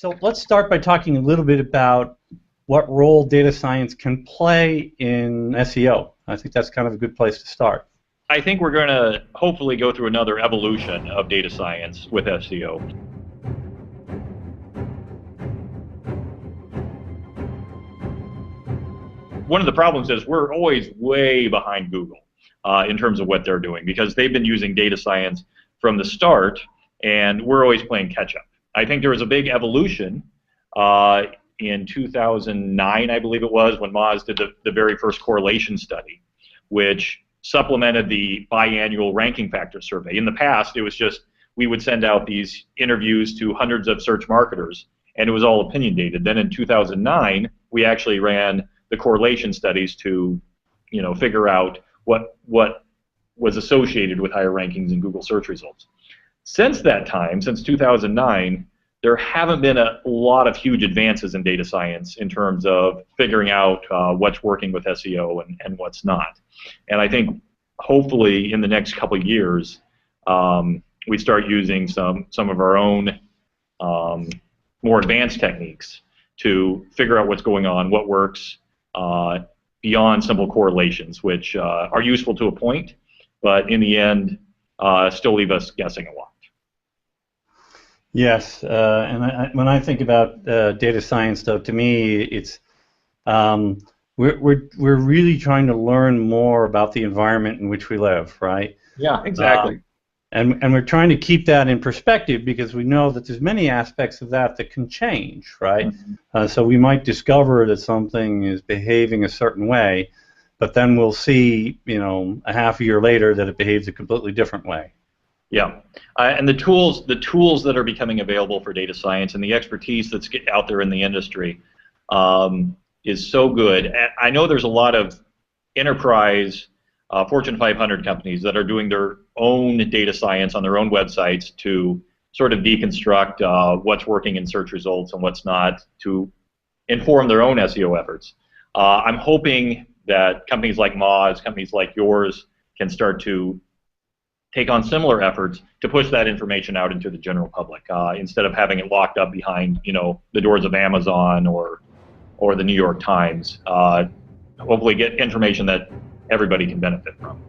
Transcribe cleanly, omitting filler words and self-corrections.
So let's start by talking a little bit about what role data science can play in SEO. I think that's kind of a good place to start. I think we're going to hopefully go through another evolution of data science with SEO. One of the problems is we're always way behind Google in terms of what they're doing, because they've been using data science from the start, and we're always playing catch-up. I think there was a big evolution in 2009, I believe it was, when Moz did the very first correlation study, which supplemented the biannual ranking factor survey. In the past, it was just we would send out these interviews to hundreds of search marketers, and it was all opinion-dated. Then in 2009, we actually ran the correlation studies to, figure out what was associated with higher rankings in Google search results. Since that time, since 2009, there haven't been a lot of huge advances in data science in terms of figuring out what's working with SEO and what's not. And I think hopefully in the next couple of years, we start using some of our own more advanced techniques to figure out what's going on, what works beyond simple correlations, which are useful to a point, but in the end still leave us guessing a lot. Yes, and when I think about data science, though, to me, it's we're really trying to learn more about the environment in which we live, right? Yeah, exactly. And we're trying to keep that in perspective, because we know that there's many aspects of that can change, right? Mm-hmm. So we might discover that something is behaving a certain way, but then we'll see, a half a year later that it behaves a completely different way. Yeah, and the tools that are becoming available for data science and the expertise that's out there in the industry is so good. I know there's a lot of enterprise Fortune 500 companies that are doing their own data science on their own websites to sort of deconstruct what's working in search results and what's not, to inform their own SEO efforts. I'm hoping that companies like Moz, companies like yours, can start to take on similar efforts to push that information out into the general public instead of having it locked up behind, the doors of Amazon or the New York Times. Hopefully get information that everybody can benefit from.